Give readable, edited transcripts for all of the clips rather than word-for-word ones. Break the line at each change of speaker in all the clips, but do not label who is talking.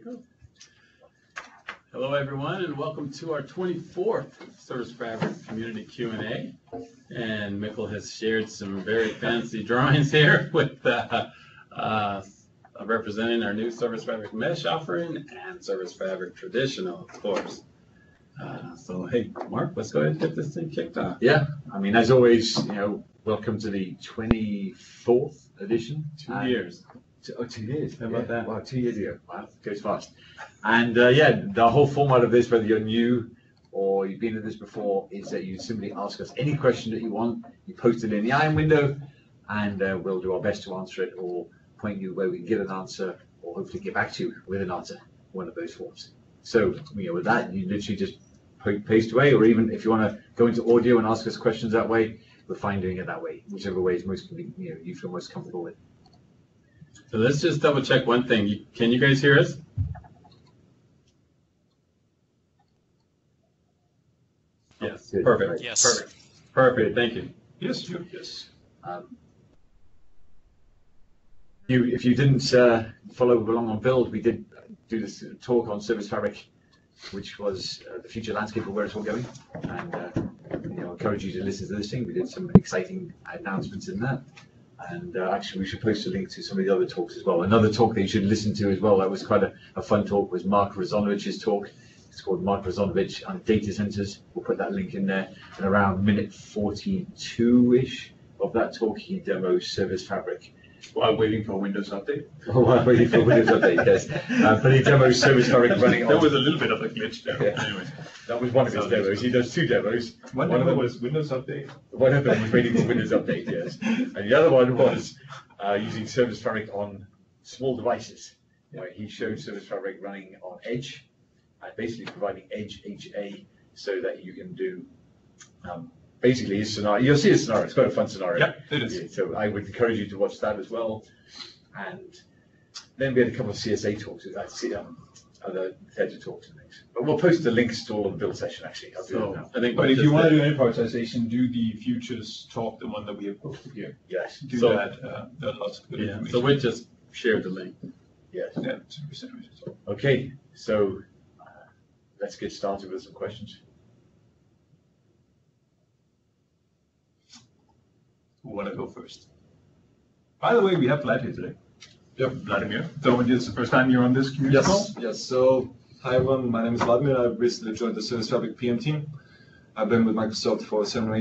go. Hello, everyone, and welcome to our 24th Service Fabric Community Q&A. And Mikkel has shared some very fancy drawings here with representing our new Service Fabric Mesh offering and Service Fabric Traditional, of course. So, hey, Mark, let's go ahead and get this thing kicked off.
Yeah, I mean, as always, welcome to the 24th edition.
2 years.
2 years.
How about that?
Wow, 2 years ago. Wow, it goes fast. And the whole format of this, whether you're new or you've been in this before, is that you simply ask us any question that you want. You post it in the iron window, and we'll do our best to answer it or point you where we can get an answer or hopefully get back to you with an answer, one of those forms. So, with that, you literally just paste away, or even if you want to go into audio and ask us questions that way, we're fine doing it that way, whichever way is most convenient, you feel most comfortable with.
So let's just double check one thing. Can you guys hear us? Yes.
Good.
Perfect.
Right.
Yes.
Perfect. Thank you.
Yes, you. Yes.
If you didn't follow along on Build, we did do this talk on Service Fabric, which was the future landscape of where it's all going. And I encourage you to listen to this thing. We did some exciting announcements in that. And actually, we should post a link to some of the other talks as well. Another talk that you should listen to as well, that was quite a fun talk, was Mark Razanovich's talk. It's called Mark Razanovich on data centers. We'll put that link in there. And around minute 42-ish of that talk, he demos Service Fabric.
While waiting for Windows Update.
While waiting for Windows Update, yes. But he demos Service Fabric running on.
There was a little bit of a glitch there.
Yeah.
Anyway.
That was one of his demos. He does 2 demos.
One of them was Windows Update.
One of them was waiting for Windows Update, yes. And the other one was using Service Fabric on small devices. He showed Service Fabric running on Edge, and basically providing Edge HA so that you can do basically a scenario. You'll see a scenario. It's quite a fun scenario.
Yeah, it is.
Yeah, so I would encourage you to watch that as well. And then we had a couple of CSA talks, other Theta talks and things. But we'll post the links to all of the build session, actually. I'll do it now.
I think,
But if you want to do any prioritization, do the futures talk, the one that we have posted here.
Yes.
Do
So-
that. There are lots of good information.
so we just shared the link.
Yes.
Yeah.
Okay. So let's get started with some questions.
Who want to go first? By the way, we have Vlad here today. Yep, Vladimir. So it's the first time you're on this community call?
Yes. So, hi everyone, my name is Vladimir. I've recently joined the Service Fabric PM team. I've been with Microsoft for 7 or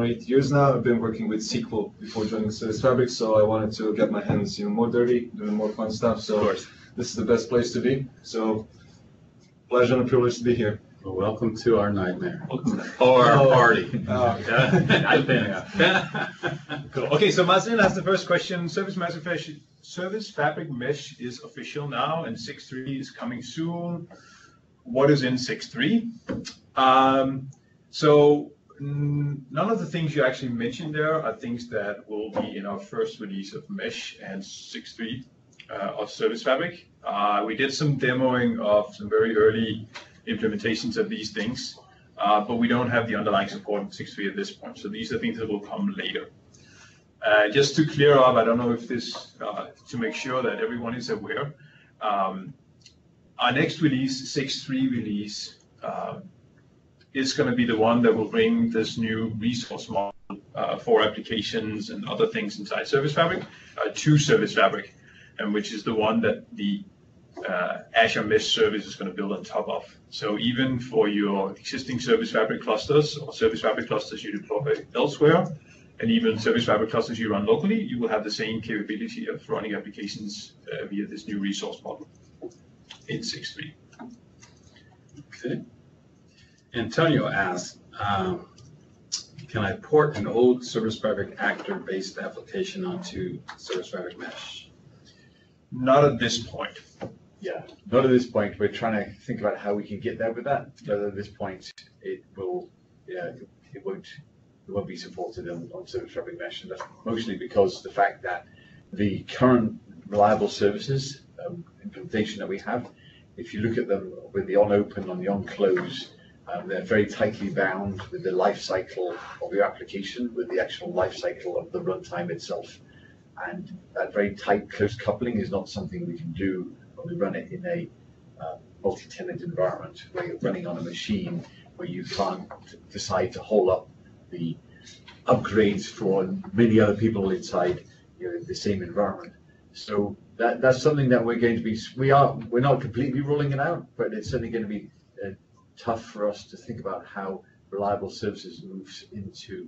8 years now. I've been working with SQL before joining Service Fabric, so I wanted to get my hands more dirty, doing more fun stuff. So this is the best place to be. So, pleasure and a privilege to be here.
Well, welcome to our nightmare.
Or
our party.
Cool. Okay, so Mazin has the first question. Service Fabric Mesh is official now, and 6.3 is coming soon. What is in 6.3? So none of the things you actually mentioned there are things that will be in our first release of Mesh and 6.3 of Service Fabric. We did some demoing of some very early implementations of these things, but we don't have the underlying support in 6.3 at this point. So these are things that will come later. Just to clear up, I don't know if this, to make sure that everyone is aware, our next release, 6.3 release, is going to be the one that will bring this new resource model for applications and other things inside Service Fabric to Service Fabric, and which is the one that the Azure Mesh service is going to build on top of. So even for your existing Service Fabric clusters or Service Fabric clusters you deploy elsewhere, and even Service Fabric clusters you run locally, you will have the same capability of running applications via this new resource model in 6.3.
Okay. Antonio asks, can I port an old Service Fabric actor-based application onto Service Fabric Mesh?
Not at this point.
Yeah, not at this point. We're trying to think about how we can get there with that. But at this point, it won't be supported on Service Fabric Mesh, and that's mostly because the fact that the current reliable services implementation that we have, if you look at them with the on-open and the on-close, they're very tightly bound with the life cycle of your application, with the actual life cycle of the runtime itself. And that very tight, close coupling is not something we can do when we run it in a multi-tenant environment where you're running on a machine where you can't decide to hold up the upgrades for many other people inside the same environment. So that's something that we're going to be, we're not completely rolling it out, but it's certainly going to be tough for us to think about how reliable services moves into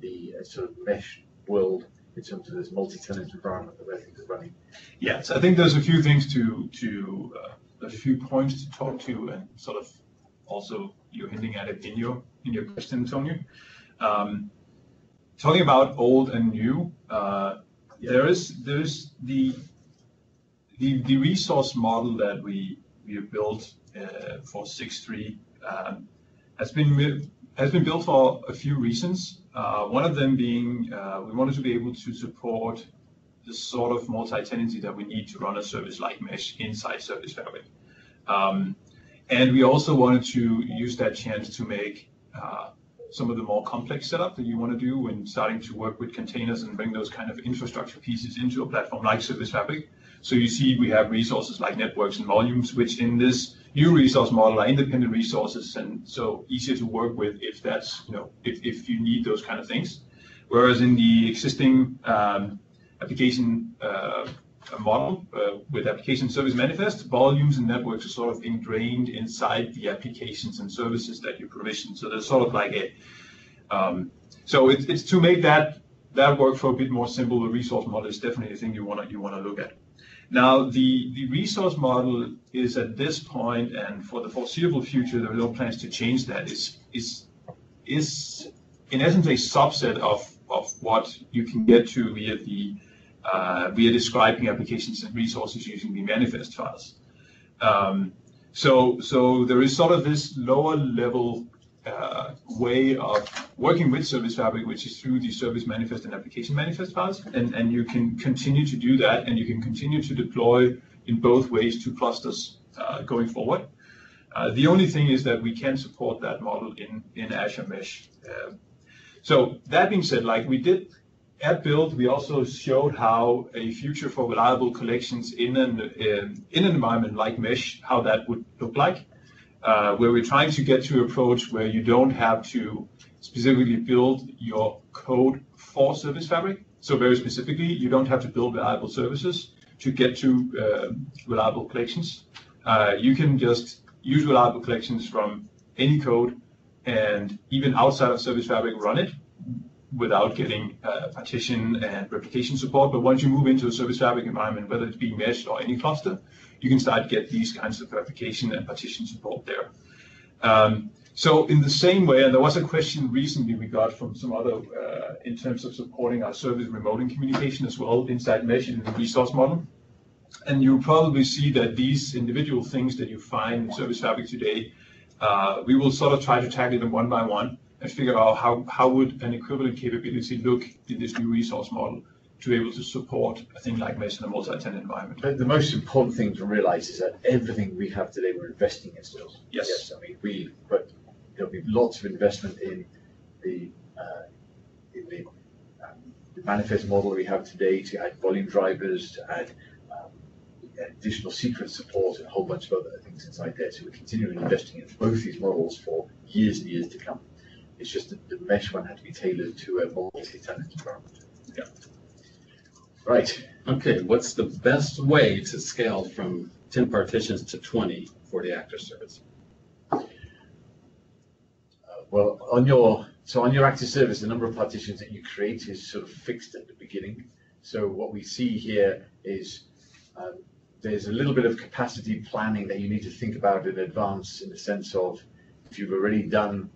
the sort of mesh world in terms of this multi-tenant environment that we're running.
Yes, I think there's a few things a few points to talk to, and sort of also you're hinting at it in your question, Tony. Talking about old and new, there's the resource model that we have built for 6.3 has been built for a few reasons. One of them being we wanted to be able to support the sort of multi-tenancy that we need to run a service like Mesh inside Service Fabric. And we also wanted to use that chance to make some of the more complex setup that you want to do when starting to work with containers and bring those kind of infrastructure pieces into a platform like Service Fabric. So you see we have resources like networks and volumes, which in this new resource model are independent resources, and so easier to work with if that's, if you need those kind of things. Whereas in the existing application model with application service manifest, volumes and networks are sort of ingrained inside the applications and services that you provision. So there's sort of like a, so it's to make that work for a bit more simple. The resource model is definitely a thing you want to look at. Now the resource model is at this point, and for the foreseeable future, there are no plans to change that. Is in essence a subset of what you can get to via describing applications and resources using the manifest files. So there is sort of this lower level way of working with Service Fabric, which is through the service manifest and application manifest files, and you can continue to do that, and you can continue to deploy in both ways to clusters going forward. The only thing is that we can support that model in Azure Mesh. So that being said, like we did at Build, we also showed how a future for reliable collections in an environment like Mesh, how that would look like, where we're trying to get to an approach where you don't have to specifically build your code for Service Fabric. So very specifically, you don't have to build reliable services to get to reliable collections. You can just use reliable collections from any code, and even outside of Service Fabric, run it without getting partition and replication support. But once you move into a Service Fabric environment, whether it's being meshed or any cluster, you can start to get these kinds of replication and partition support there. So in the same way, and there was a question recently we got from some other in terms of supporting our service remoting communication as well inside Mesh in the resource model. And you'll probably see that these individual things that you find in Service Fabric today, we will sort of try to tackle them one by one and figure out how would an equivalent capability look in this new resource model to be able to support a thing like Mesh in a multi-tenant environment.
But the most important thing to realize is that everything we have today, we're investing in still.
Yes.
I mean, but there'll be lots of investment in the manifest model we have today to add volume drivers, to add additional secret support, and a whole bunch of other things inside there. So we're continuing investing in both these models for years and years to come. It's just that the Mesh one had to be tailored to a multi-tenant environment.
Yeah.
Right.
Okay, what's the best way to scale from 10 partitions to 20 for the active service?
Well, on your active service, the number of partitions that you create is sort of fixed at the beginning. So what we see here is there's a little bit of capacity planning that you need to think about in advance, in the sense of if you've already done,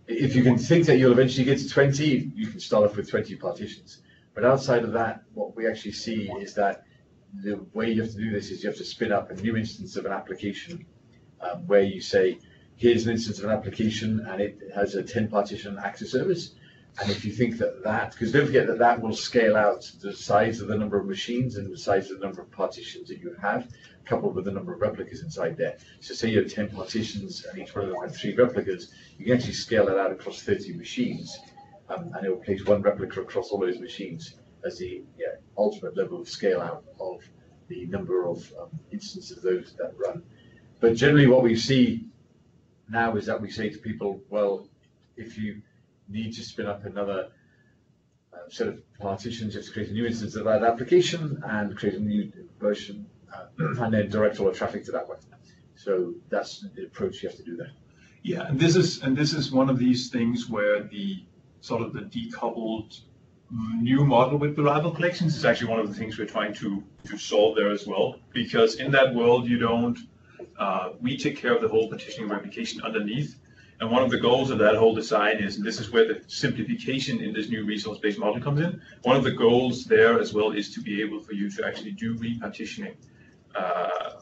if you can think that you'll eventually get to 20, you can start off with 20 partitions. But outside of that, what we actually see is that the way you have to do this is you have to spin up a new instance of an application where you say, here's an instance of an application and it has a 10 partition active service. And if you think that, because don't forget that will scale out the size of the number of machines and the size of the number of partitions that you have, coupled with the number of replicas inside there. So say you have 10 partitions and each one of them has 3 replicas, you can actually scale that out across 30 machines. And it will place 1 replica across all those machines as the ultimate level of scale out of the number of instances of those that run. But generally what we see now is that we say to people, well, if you need to spin up another set of partitions, you have to create a new instance of that application and create a new version and then direct all the traffic to that one. So that's the approach you have to do there.
Yeah, and this is one of these things where the sort of the decoupled new model with variable collections is actually one of the things we're trying to solve there as well. Because in that world, you don't, we take care of the whole partitioning replication underneath. And one of the goals of that whole design is, and this is where the simplification in this new resource-based model comes in, one of the goals there as well is to be able for you to actually do repartitioning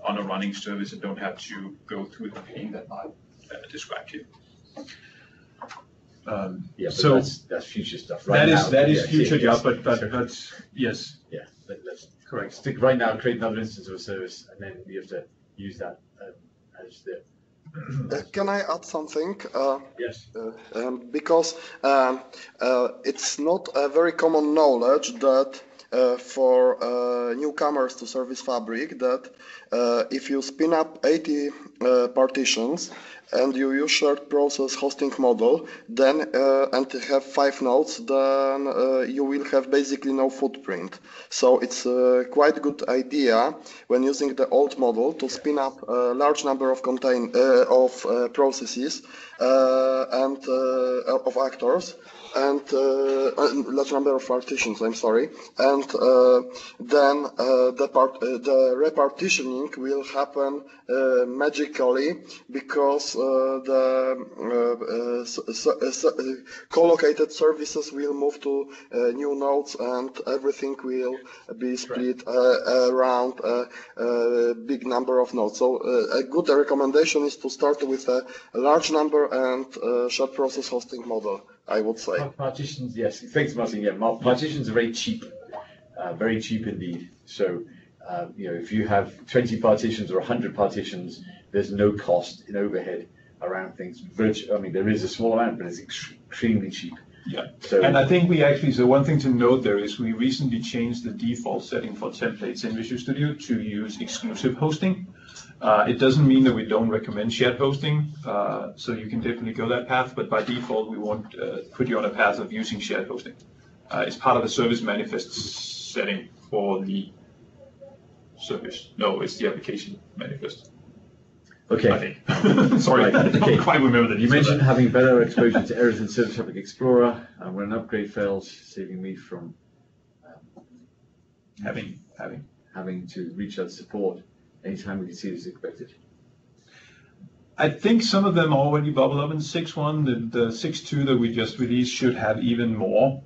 on a running service and don't have to go through the pain that I described here.
Yeah, but
so
that's future stuff. Right
that is
yeah,
future,
yes,
but yes.
Yeah, let's
Correct.
stick right now, create another instance of a service, and then we have to use that as the.
Can I add something?
Yes.
Because it's not a very common knowledge that for newcomers to Service Fabric that if you spin up 80 partitions and you use shared process hosting model, then and have 5 nodes, then you will have basically no footprint. So it's a quite good idea when using the old model to spin up a large number of processes and of actors and large number of partitions. I'm sorry, and then the repartitioning will happen magically because the co-located services will move to new nodes and everything will be split around a big number of nodes. So a good recommendation is to start with a large number and shared process hosting model, I would say.
Partitions, yes. Thanks, Martin. Yeah, partitions are very cheap indeed. So, if you have 20 partitions or 100 partitions, there's no cost in overhead around things. There is a small amount, but it's extremely cheap.
Yeah,
so,
and I think so one thing to note there is we recently changed the default setting for templates in Visual Studio to use exclusive hosting. It doesn't mean that we don't recommend shared hosting, so you can definitely go that path, but by default we won't put you on a path of using shared hosting. It's part of the service manifest setting for the service. No, it's the application manifest.
Okay.
I think. Sorry,
right.
I don't quite remember the
You mentioned having better exposure to errors in Service Fabric Explorer, and when an upgrade fails, saving me from having to reach out support anytime we can see it is expected.
I think some of them already bubble up in 6.1. The 6.2 that we just released should have even more.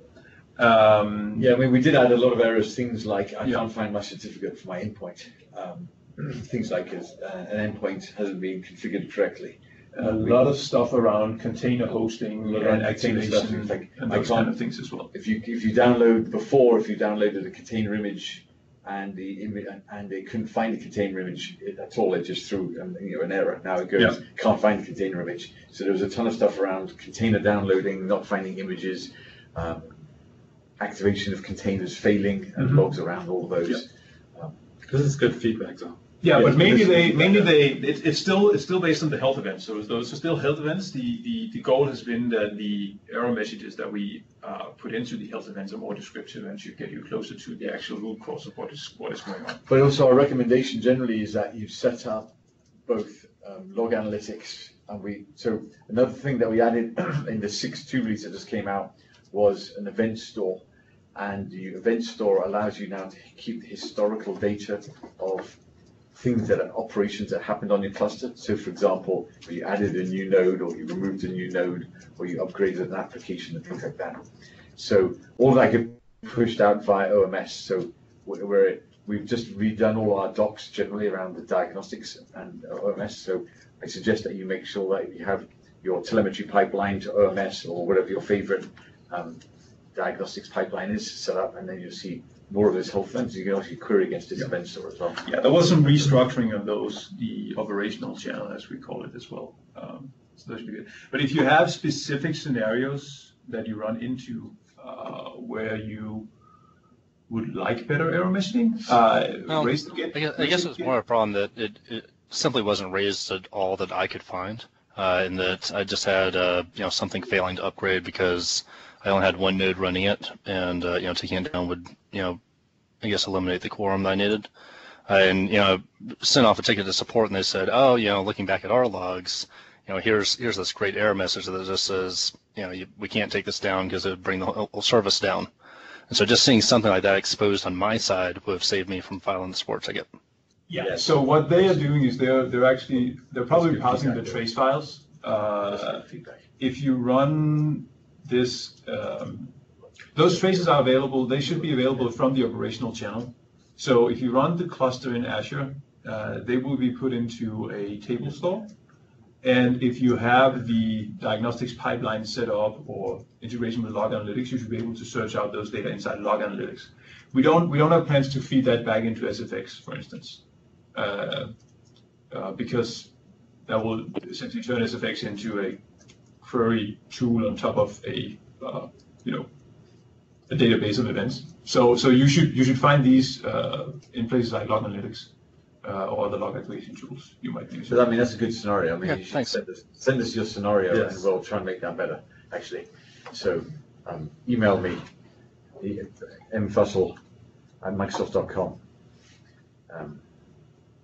Yeah, we did add a lot of errors, things like I can't find my certificate for my endpoint. Things like an endpoint hasn't been configured correctly.
A lot of stuff around container hosting and activation
like,
and those kind of things as well.
If you downloaded a container image and they couldn't find the container image at all, it just threw an error. Now it goes can't find the container image. So there was a ton of stuff around container downloading, not finding images, activation of containers failing, and logs around all of those.
This is good feedback, though.
Yeah, but it's still based on the health events. So those are still health events. The goal has been that the error messages that we put into the health events are more descriptive and should get you closer to the actual root cause of what is going on.
But also our recommendation generally is that you set up both log analytics and so another thing that we added in the 6.2 release that just came out was an event store. And the event store allows you now to keep the historical data of things operations that happened on your cluster. So for example, if you added a new node or you removed a new node or you upgraded an application and things like that. So all that get pushed out via OMS. So we've just redone all our docs generally around the diagnostics and OMS. So I suggest that you make sure that you have your telemetry pipeline to OMS or whatever your favorite diagnostics pipeline is set up, and then you'll see more of those health events. You can actually query against this event store as well.
Yeah, there was some restructuring of the operational channel, as we call it as well. So that should be good. But if you have specific scenarios that you run into where you would like better error messaging, raise the gate.
I guess it's more a problem that simply wasn't raised at all that I could find, in that I just had something failing to upgrade because I only had one node running it, and taking it down would I guess eliminate the quorum that I needed. And sent off a ticket to support, and they said, oh, looking back at our logs, here's this great error message that just says, we can't take this down because it would bring the whole service down. And so just seeing something like that exposed on my side would have saved me from filing the support ticket.
Yeah. So what they are doing is they're probably parsing the trace files. If you run this, those traces are available. They should be available from the operational channel. So if you run the cluster in Azure, they will be put into a table store. And if you have the diagnostics pipeline set up or integration with Log Analytics, you should be able to search out those data inside Log Analytics. We don't have plans to feed that back into SFX, for instance, because that will essentially turn SFX into a query tool on top of a database of events. So you should find these in places like Log Analytics or other log aggregation tools you might use.
So that's a good scenario. I mean, you should
thanks.
send us your scenario,
Yes.
and we'll try and make that better, actually. So email me, mfussell@microsoft.com,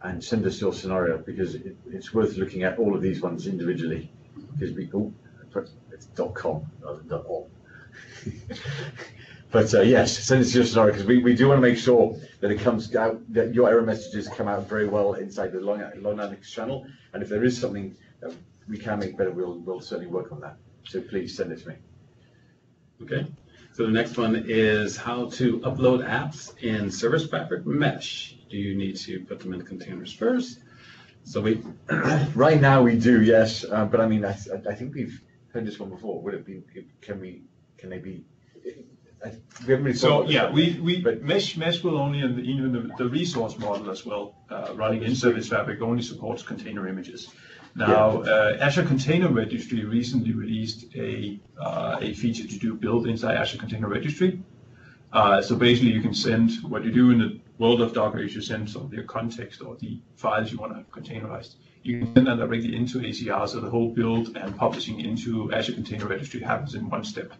and send us your scenario, because it's worth looking at all of these ones individually, because it's .com rather than .org. But yes, send us your scenario, because we do want to make sure that it comes out, that your error messages come out very well inside the Log Analytics channel. And if there is something that we can make better, we'll certainly work on that. So please send it to me.
Okay. So the next one is how to upload apps in Service Fabric Mesh. Do you need to put them in containers first? So
Right now we do, yes. But I mean, I think we've heard this one before. Would it be? Can they be? We haven't really
So
thought
yeah,
about
but Mesh will only, and even the resource model as well, running in Service Fabric only supports container images. Now, Azure Container Registry recently released a feature to do build inside Azure Container Registry. So basically, you can send what you do in the world of Docker is you send some of your context or the files you want to have containerized. You can send that directly into ACR, so the whole build and publishing into Azure Container Registry happens in one step.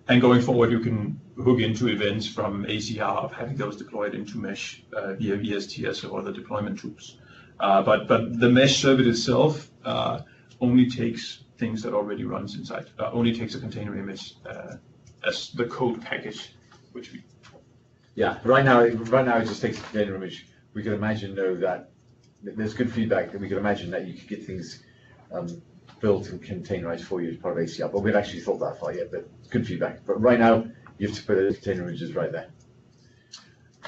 And going forward, you can hook into events from ACR of having those deployed into Mesh via VSTS or other deployment tools. But the Mesh service itself only takes things that already runs inside, only takes a container image as the code package, which we.
Yeah, right now it just takes a container image. We could imagine though that there's good feedback that we could imagine that you could get things built and containerized for you as part of ACR, but we've actually thought that far yet, but it's good feedback. But right now, you have to put the container images right there.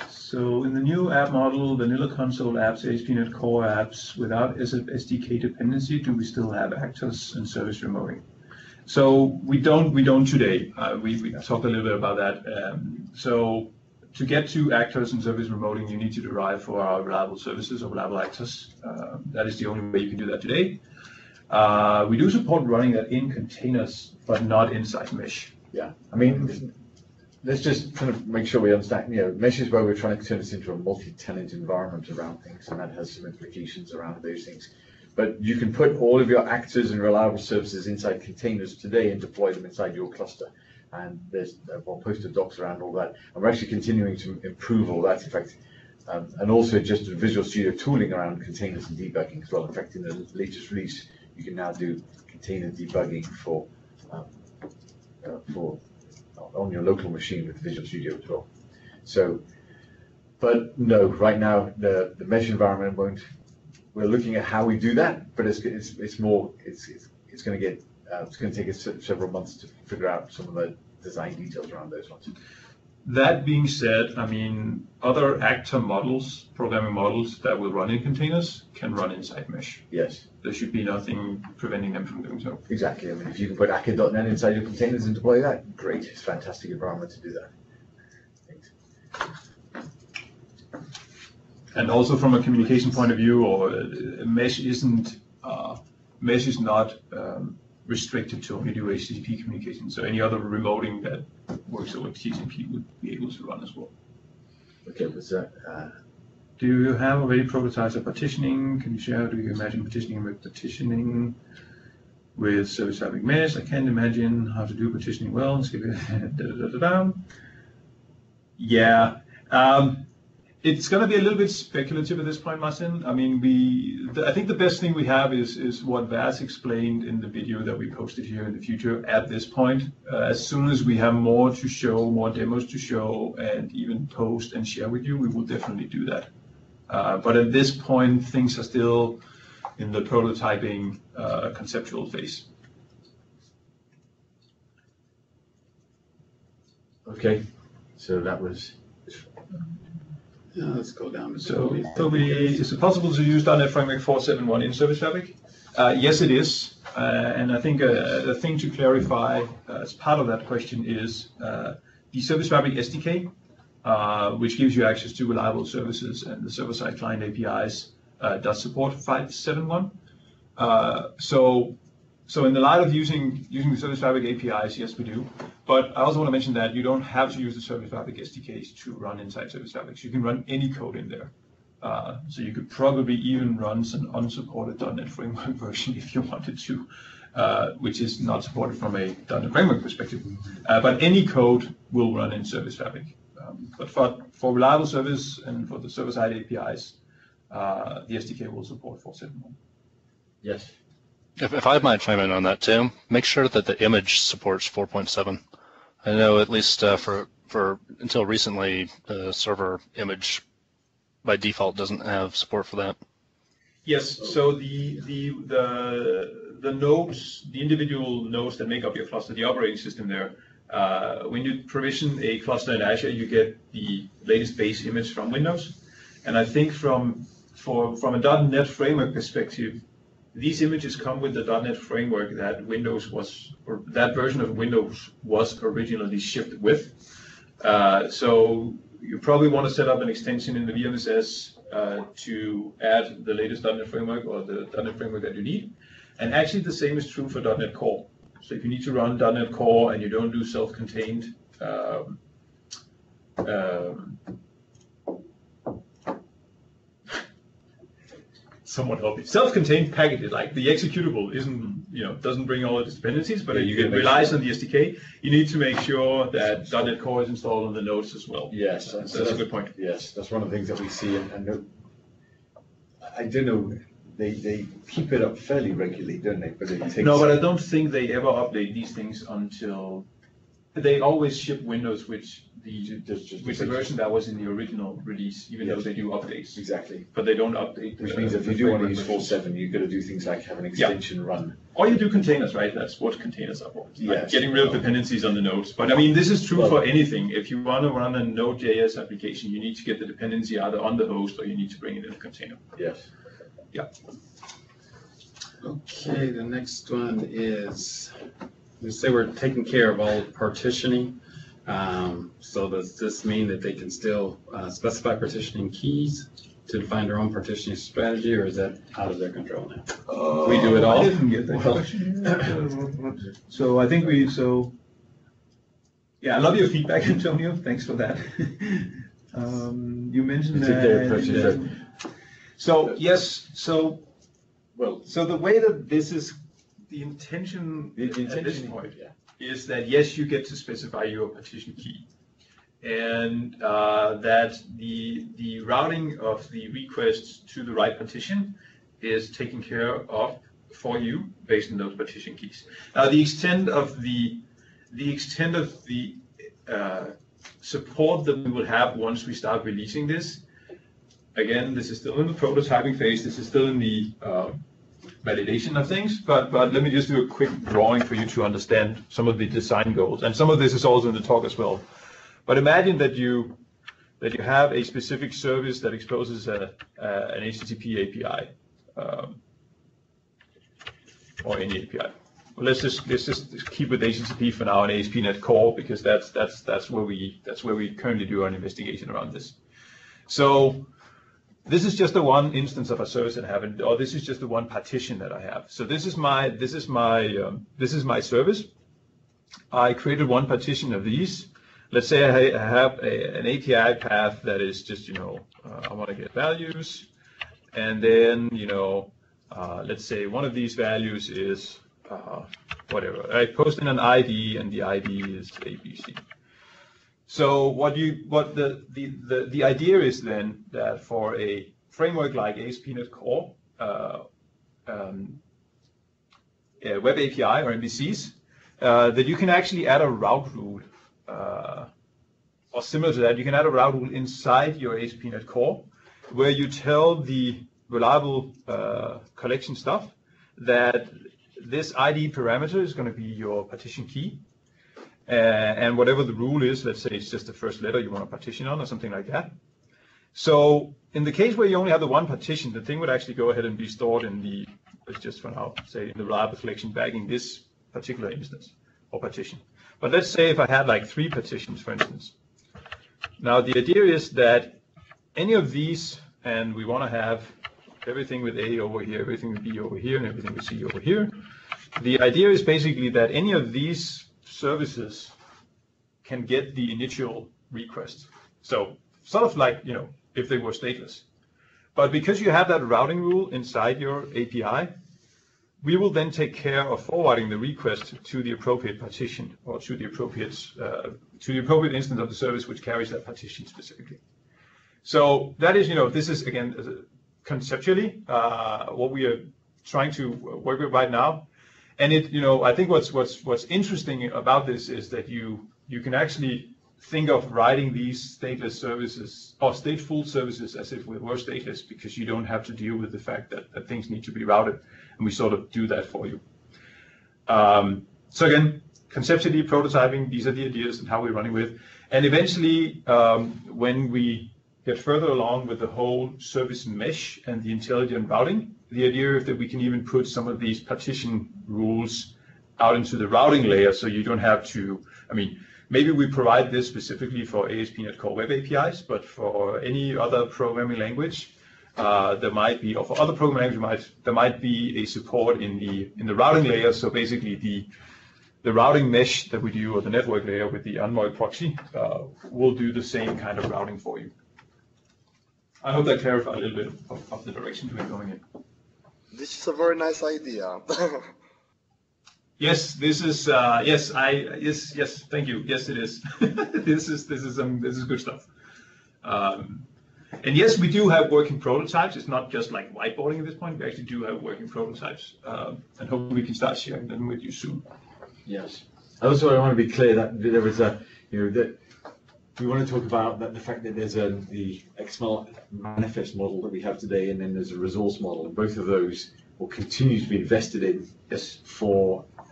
So in the new app model, vanilla console apps, ASP.NET Core apps without SDK dependency, do we still have actors and service remoting? So we don't today. We talked a little bit about that. So to get to actors and service remoting, you need to derive for our reliable services or reliable actors. That is the only way you can do that today. We do support running that in containers, but not inside Mesh.
Yeah, I mean, let's just kind of make sure we understand, Mesh is where we're trying to turn this into a multi-tenant environment around things, and that has some implications around those things. But you can put all of your actors and reliable services inside containers today and deploy them inside your cluster. And there's a whole host of docs around all that. And we're actually continuing to improve all that, in fact, and also just Visual Studio tooling around containers and debugging as well. In fact, in the latest release, you can now do container debugging for on your local machine with Visual Studio as well. So, but no, right now the Mesh environment won't. We're looking at how we do that, but it's going to take us several months to figure out some of the design details around those ones.
That being said, I mean, other actor models, programming models that will run in containers can run inside Mesh.
Yes.
There should be nothing preventing them from doing so.
Exactly. I mean, if you can put Akka.NET inside your containers and deploy that, great. It's a fantastic environment to do that. Thanks.
And also from a communication point of view, or Mesh is not restricted to only do HTTP communication. So any other remoting that works over TCP would be able to run as well.
Okay, was that?
Do you have already prototypes of partitioning? Can you share? Do you imagine partitioning with Service Fabric Mesh? I can't imagine how to do partitioning well. Skip it. Yeah. It's going to be a little bit speculative at this point, Martin. I mean, I think the best thing we have is what Vas explained in the video that we posted here in the future at this point. As soon as we have more to show, more demos to show, and even post and share with you, we will definitely do that. But at this point, things are still in the prototyping conceptual phase.
Okay, so that was.
Let's go down to
So, Toby, is it possible to use .NET Framework 4.7.1 in Service Fabric? Yes, it is. And I think the thing to clarify as part of that question is the Service Fabric SDK, which gives you access to reliable services and the server-side client APIs, does support 5.7.1. So in the light of using the Service Fabric APIs, yes, we do. But I also want to mention that you don't have to use the Service Fabric SDKs to run inside Service Fabric. You can run any code in there. So you could probably even run some unsupported .NET Framework version if you wanted to, which is not supported from a .NET Framework perspective. But any code will run in Service Fabric. But for reliable service and for the server-side APIs, the SDK will support 4.7.1.
Yes.
If I might chime in on that too, make sure that the image supports 4.7. I know at least for until recently, the server image by default doesn't have support for that.
Yes. So the nodes, the individual nodes that make up your cluster, the operating system there. When you provision a cluster in Azure, you get the latest base image from Windows, and I think from a .NET Framework perspective, these images come with the .NET Framework that Windows was, or that version of Windows was originally shipped with. So you probably want to set up an extension in the VMSS to add the latest .NET Framework or the .NET Framework that you need. And actually the same is true for .NET Core. So if you need to run .NET Core and you don't do self-contained somewhat help you. Self-contained packages, like the executable doesn't bring all its dependencies, but it relies on the SDK. You need to make sure that .NET Core is installed on the nodes as well.
Yes,
so that's a good point.
Yes, that's one of the things that we see, and I don't know, they keep it up fairly regularly, don't they? But it takes...
No, but I don't think they ever update these things until they always ship Windows, which the version that was in the original release, even though they do updates.
Exactly.
But they don't update.
Which means if you do want to use 4.7, you've got to do things like have an extension run.
Or you do containers, right? That's what containers are for.
Yes.
Getting rid of dependencies on the nodes. But I mean, this is true for anything. If you want to run a Node.js application, you need to get the dependency either on the host or you need to bring it in a container.
Yes.
Yeah.
Okay, the next one is, we say we're taking care of all partitioning. So does this mean that they can still specify partitioning keys to define their own partitioning strategy, or is that out of their control now? We do it all?
I didn't get that question. So I think yeah, I love your feedback, Antonio. Thanks for that. You mentioned that. So yes, so the way that this is, the intention at this point is that yes, you get to specify your partition key, and that the routing of the requests to the right partition is taken care of for you based on those partition keys. Now, the extent of the support that we will have once we start releasing this, again, this is still in the prototyping phase. This is still in the validation of things, but let me just do a quick drawing for you to understand some of the design goals, and some of this is also in the talk as well. But imagine that you have a specific service that exposes an HTTP API or any API. Well, let's just keep with HTTP for now and ASP.NET Core, because that's where we currently do our investigation around this. So this is just the one instance of a service that I have, or this is just the one partition that I have. So this is my service. I created one partition of these. Let's say I have an API path that is just I want to get values, and then, you know, let's say one of these values is whatever. I post in an ID, and the ID is ABC. So what the idea is then that for a framework like ASP.NET Core, Web API or MVCs, that you can actually add a route rule, or similar to that, you can add a route rule inside your ASP.NET Core, where you tell the reliable collection stuff that this ID parameter is going to be your partition key, and whatever the rule is, let's say it's just the first letter you want to partition on or something like that. So in the case where you only have the one partition, the thing would actually go ahead and be stored in the, let's just for now say in the reliable collection bagging this particular instance or partition. But let's say if I had like 3 partitions, for instance. Now the idea is that any of these, and we want to have everything with A over here, everything with B over here, and everything with C over here. The idea is basically that any of these services can get the initial request. So sort of like, you know, if they were stateless. But because you have that routing rule inside your API, we will then take care of forwarding the request to the appropriate partition, or to the appropriate instance of the service which carries that partition specifically. So that is, you know, this is again conceptually what we are trying to work with right now. And it, you know, I think what's interesting about this is that you can actually think of writing these stateless services or stateful services as if we were stateless, because you don't have to deal with the fact that things need to be routed, and we sort of do that for you. So again, conceptually prototyping, these are the ideas and how we're running with. And eventually, when we get further along with the whole service mesh and the intelligent routing, the idea is that we can even put some of these partition rules out into the routing layer, so you don't have to, I mean, maybe we provide this specifically for ASP.NET Core Web APIs, but for any other programming language, there might be, or for other programming languages, there might be a support in the routing layer. So basically, the routing mesh that we do, or the network layer with the Envoy proxy, will do the same kind of routing for you. I hope that clarified a little bit of the direction we're going in.
This is a very nice idea.
Yes, this is yes. Thank you. Yes, it is. this is good stuff. And yes, we do have working prototypes. It's not just like whiteboarding at this point. We actually do have working prototypes, and hopefully we can start sharing them with you soon.
Yes. Also, I want to be clear that there is a, you know, that we want to talk about that the fact that there's the XML manifest model that we have today, and then there's a resource model, and both of those will continue to be invested in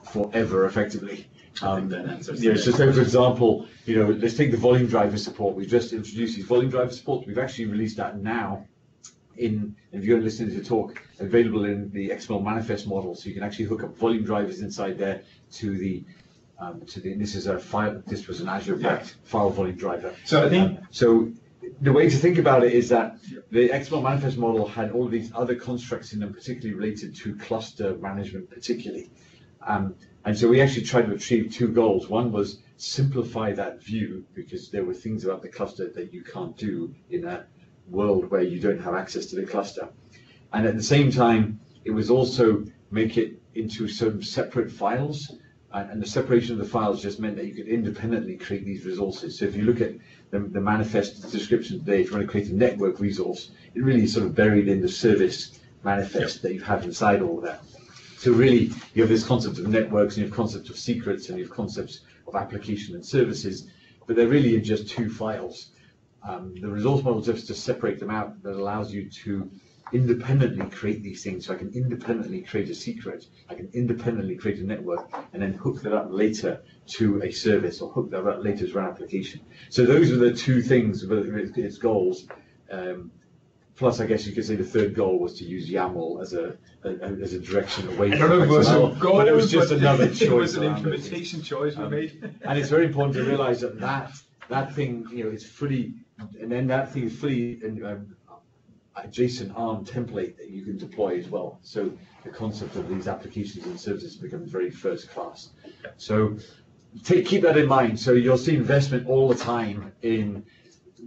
forever, effectively. You know, so say, for example, you know, let's take the volume driver support. We've just introduced these volume driver support. We've actually released that now if you're listening to the talk, available in the XML manifest model, so you can actually hook up volume drivers inside there to the this is a file. This was an Azure-backed file volume driver.
So I think
so. The way to think about it is that the XML manifest model had all of these other constructs in them, particularly related to cluster management, particularly. And so we actually tried to achieve 2 goals. One was simplify that view, because there were things about the cluster that you can't do in a world where you don't have access to the cluster. And at the same time, it was also make it into some separate files. And the separation of the files just meant that you could independently create these resources. So if you look at the manifest description today, if you want to create a network resource, it really is sort of buried in the service manifest that you have inside all of that. So really, you have this concept of networks, and you have concepts of secrets, and you have concepts of application and services, but they're really in just 2 files. The resource model just to separate them out that allows you to independently create these things. So I can independently create a secret, I can independently create a network, and then hook that up later to a service, or hook that up later to an application. So those are the 2 things, its goals. Plus, I guess you could say the 3rd goal was to use YAML as a direction away from XML, but it was just another choice.
It was an implementation choice we made.
And it's very important to realize that thing, you know, is fully, and then that thing is fully a JSON ARM template that you can deploy as well. So the concept of these applications and services becomes very first class. So keep that in mind. So you'll see investment all the time in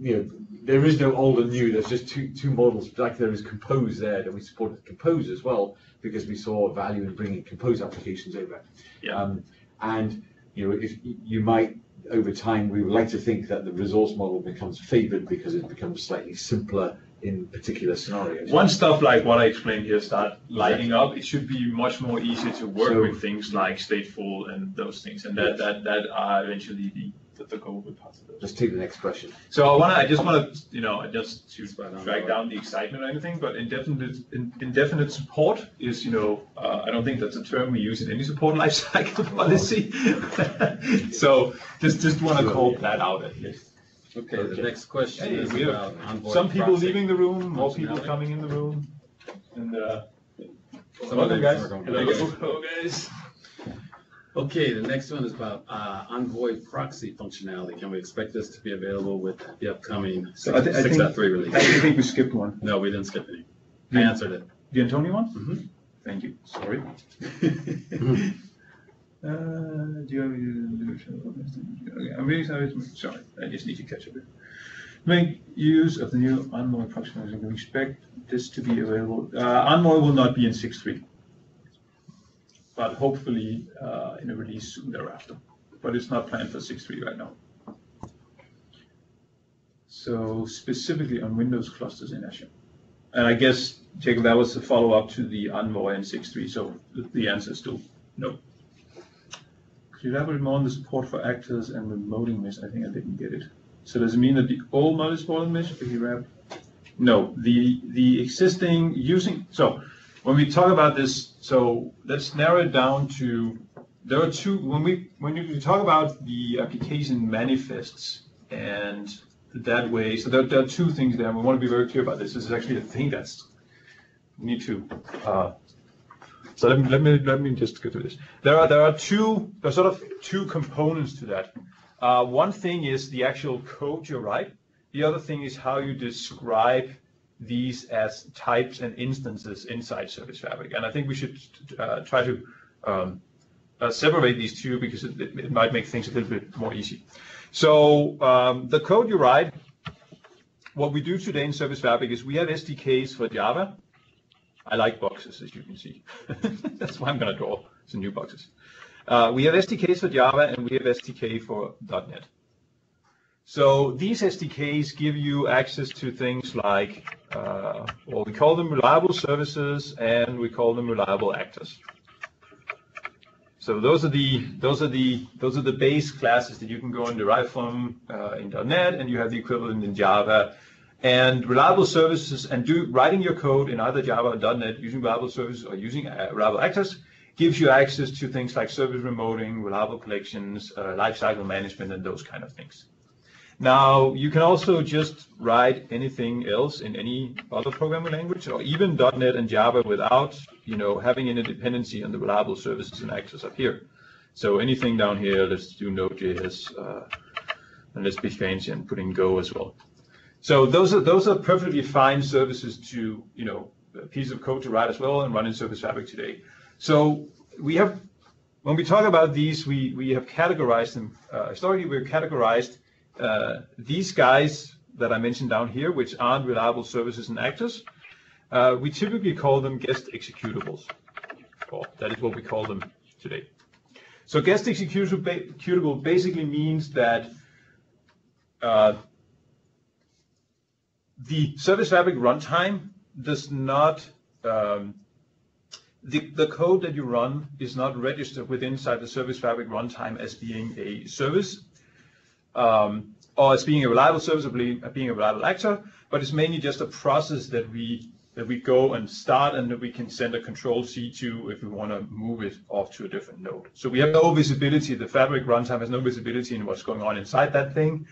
there is no old and new. There's just two models, like there is Compose there, that we supported Compose as well because we saw value in bringing Compose applications over.
Yeah.
And if you might, over time, we would like to think that the resource model becomes favored because it becomes slightly simpler in particular scenarios.
Once stuff like what I explained here start lighting up, it should be much more easier to work with things like stateful and those things, and that are eventually the goal with parts of those.
Let's take the next question.
So I just want to, just to drag down the excitement or anything, but indefinite support is, I don't think that's a term we use in any support lifecycle policy. So just want to call that out at least.
Okay, the next question is
we
about
have
Envoy
some people
proxy
leaving the room, more people
functionality.
coming in the room, and
Some of them
guys.
are going to
Hello, guys.
Okay, the next one is about Envoy proxy functionality. Can we expect this to be available with the upcoming 6.3 release?
I think we skipped one.
No, we didn't skip any. I answered it.
The Antonio one?
Mm-hmm.
Thank you. Sorry. Do you have okay, I'm really sorry. I just need to catch up. Make use of the new Envoy functionality. We expect this to be available. Envoy will not be in 6.3, but hopefully in a release soon thereafter. But it's not planned for 6.3 right now. So specifically on Windows clusters in Azure. And I guess, Jacob, that was a follow-up to the Envoy in 6.3, so the answer is still no. Could you elaborate more on the support for actors and remoting mesh? I think I didn't get it. So does it mean that the old mod is supporting mesh? If you wrap? No, the existing using. So when we talk about this, so let's narrow it down to, there are two, when you talk about the application manifests and that way, so there are two things there, and we want to be very clear about this. This is actually a thing that's, we need to, so let me just go through this. There's sort of two components to that. One thing is the actual code you write. The other thing is how you describe these as types and instances inside Service Fabric. And I think we should try to separate these two because it might make things a little bit more easy. So the code you write, what we do today in Service Fabric is we have SDKs for Java. I like boxes, as you can see. That's why I'm going to draw some new boxes. We have SDKs for Java and we have SDK for .NET. So these SDKs give you access to things like, well, we call them reliable services and we call them reliable actors. So those are the base classes that you can go and derive from in .NET, and you have the equivalent in Java. And reliable services and writing your code in either Java or .NET using reliable services or using reliable actors gives you access to things like service remoting, reliable collections, lifecycle management, and those kind of things. Now, you can also just write anything else in any other programming language, or even .NET and Java without, having any dependency on the reliable services and actors up here. So anything down here, let's do Node.js, and let's be fancy and put in Go as well. So those are perfectly fine services to, a piece of code to write as well and run in Service Fabric today. So when we talk about these, we have categorized them. Historically, we've categorized these guys that I mentioned down here, which aren't reliable services and actors. We typically call them guest executables. Or that is what we call them today. So guest executable basically means that the Service Fabric runtime does not, the code that you run is not registered within inside the Service Fabric runtime as being a service, or as being a reliable service, or being a reliable actor, but it's mainly just a process that we go and start, and that we can send a control C to if we want to move it off to a different node. So we have no visibility. The Fabric runtime has no visibility in what's going on inside that thing.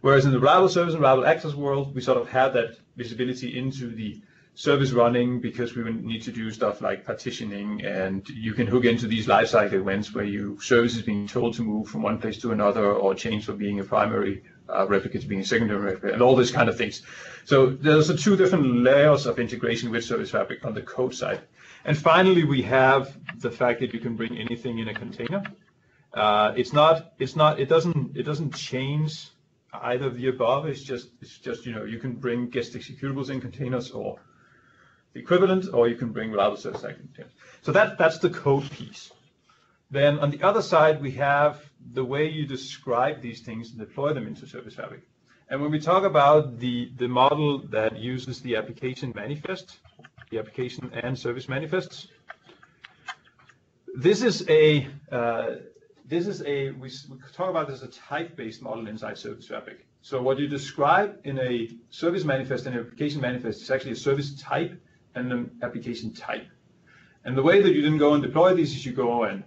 Whereas in the reliable service and reliable actors world, we sort of have that visibility into the service running, because we would need to do stuff like partitioning, and you can hook into these lifecycle events where service is being told to move from one place to another, or change from being a primary replica to being a secondary replica, and all these kind of things. So there's two different layers of integration with Service Fabric on the code side. And finally, we have the fact that you can bring anything in a container. It doesn't change either of the above. It's just you can bring guest executables in containers or the equivalent, or you can bring reliable service active containers. So that's the code piece. Then on the other side, we have the way you describe these things and deploy them into Service Fabric. And when we talk about the model that uses the application manifest, the application and service manifests, we talk about this as a type-based model inside Service Fabric. So what you describe in a service manifest and an application manifest is actually a service type and an application type. And the way that you then go and deploy these is you go and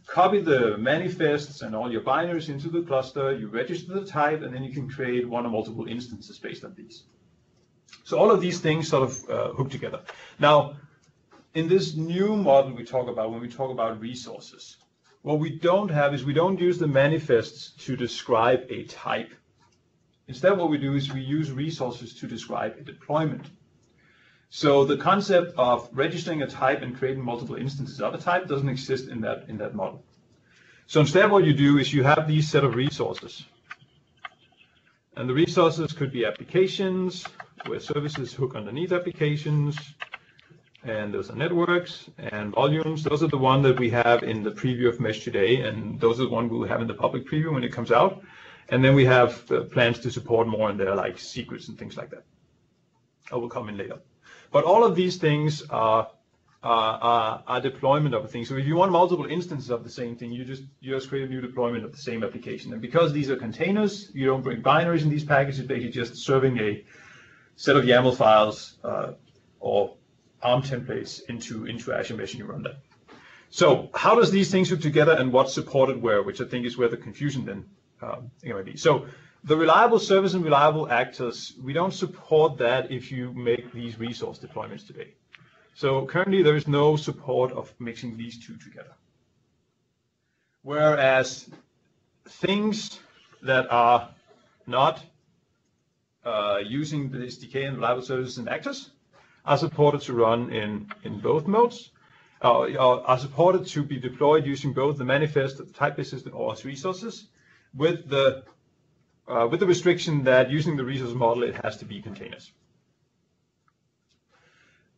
copy the manifests and all your binaries into the cluster, you register the type, and then you can create one or multiple instances based on these. So all of these things sort of hook together. Now, in this new model we talk about, when we talk about resources, what we don't have is we don't use the manifests to describe a type. Instead, what we do is we use resources to describe a deployment. So the concept of registering a type and creating multiple instances of a type doesn't exist in that model. So instead, what you do is you have these set of resources. And the resources could be applications, where services hook underneath applications, and those are networks, and volumes. Those are the one that we have in the preview of Mesh today, and those are the one we'll have in the public preview when it comes out. And then we have plans to support more in there, like secrets and things like that. I will come in later. But all of these things are deployment of a thing. So if you want multiple instances of the same thing, you just create a new deployment of the same application. And because these are containers, you don't bring binaries in these packages. Basically, just serving a set of YAML files or ARM templates into Azure Mesh, and you run that. So how does these things hook together, and what's supported where? Which I think is where the confusion then might be. So the reliable service and reliable actors, we don't support that if you make these resource deployments today. So currently there is no support of mixing these two together. Whereas things that are not using the SDK and reliable services and actors are supported to run in both modes, are supported to be deployed using both the manifest, the type-based system, or as resources, with the restriction that using the resource model, it has to be containers.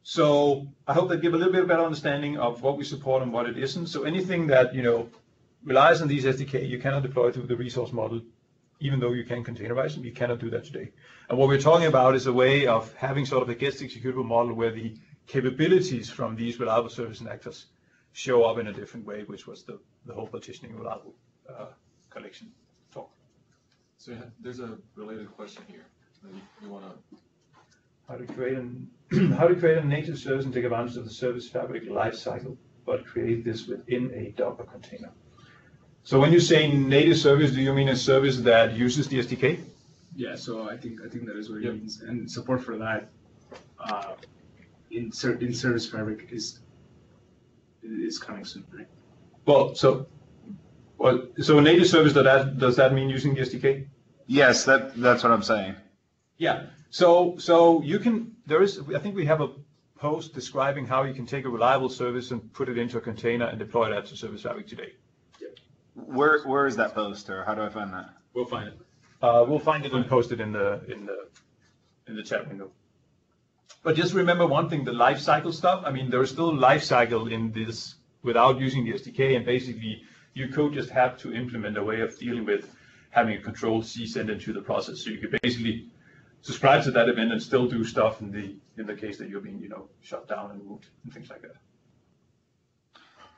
So I hope that give a little bit of better understanding of what we support and what it isn't. So anything that relies on these SDK, you cannot deploy through the resource model, even though you can containerize them. You cannot do that today. And what we're talking about is a way of having sort of a guest executable model where the capabilities from these reliable service and actors show up in a different way, which was the whole partitioning reliable collection talk.
So there's a related question here. You want to...
How to create a native service and take advantage of the Service Fabric lifecycle, but create this within a Docker container. So when you say native service, do you mean a service that uses the SDK?
Yeah, so I think that is what it means, and support for that in Service Fabric is coming soon, right?
Well, so a native service, does that mean using the SDK?
Yes, that's what I'm saying.
Yeah. So you can. I think we have a post describing how you can take a reliable service and put it into a container and deploy that to Service Fabric today.
Where is that post, or how do I find that?
We'll find it.
We'll find it and post it in the chat window. But just remember one thing: the life cycle stuff. I mean, there is still a life cycle in this without using the SDK, and basically your code just have to implement a way of dealing with having a control C sent into the process. So you could basically subscribe to that event and still do stuff in the case that you're being shut down and moved and things like that.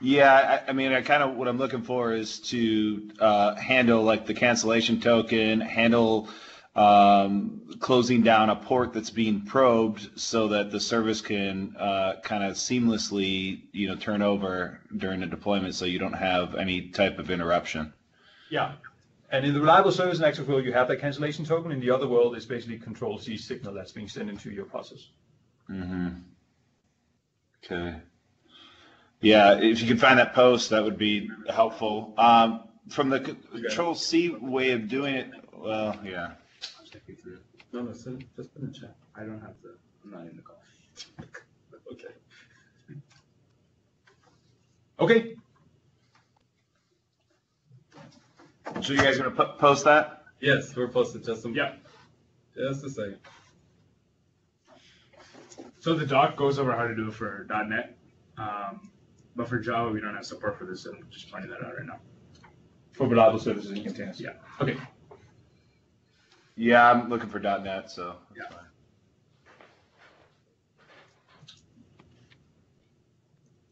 Yeah, I mean, what I'm looking for is to handle like the cancellation token, handle closing down a port that's being probed so that the service can kind of seamlessly turn over during the deployment, so you don't have any type of interruption.
Yeah. And in the reliable service and active world, you have that cancellation token. In the other world, it's basically control C signal that's being sent into your process.
Mm-hmm. Okay. Yeah, if you could find that post, that would be helpful. From the control C way of doing it, well, yeah.
I'll check you through it. No, just put in the chat. I don't have I'm not in the call. Okay.
Okay.
So you guys going to post that?
Yes, we're posted just some.
Yeah.
Just a second.
So the doc goes over how to do it for .NET, but for Java we don't have support for this, so I'm just pointing that out right now.
For reliable services and containers.
Yeah.
Okay.
Yeah, I'm looking for .NET, so that's
Yeah.
fine.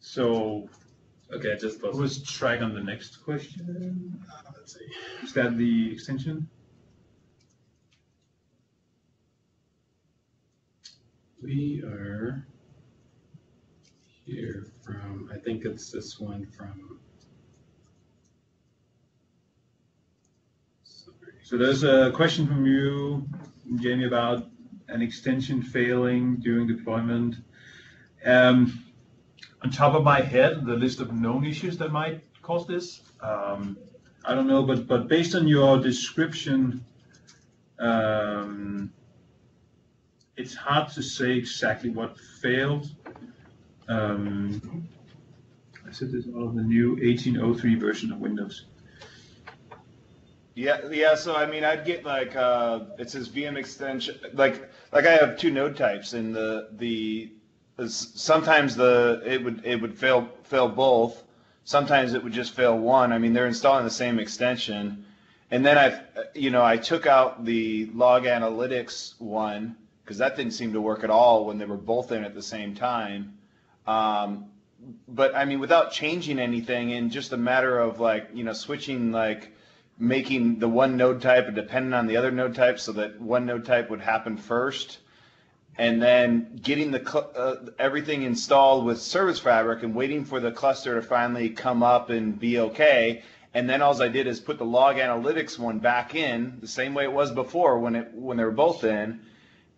So
Okay, I just posted.
who's track on the next question?
Let's see.
Is that the extension?
We are here from, I think it's this one from. Sorry.
So there's a question from you, Jamie, about an extension failing during deployment. On top of my head, the list of known issues that might cause this, I don't know, but based on your description, it's hard to say exactly what failed. I said this on the new 1803 version of Windows.
Yeah. So I mean, I'd get like it says VM extension. Like I have two node types, and sometimes it would fail both. Sometimes it would just fail one. I mean, they're installing the same extension, and then I took out the log analytics one because that didn't seem to work at all when they were both in at the same time. But I mean, without changing anything, in just a matter of switching making the one node type dependent on the other node type so that one node type would happen first, and then getting everything installed with Service Fabric and waiting for the cluster to finally come up and be okay. And then all I did is put the log analytics one back in the same way it was before when they were both in,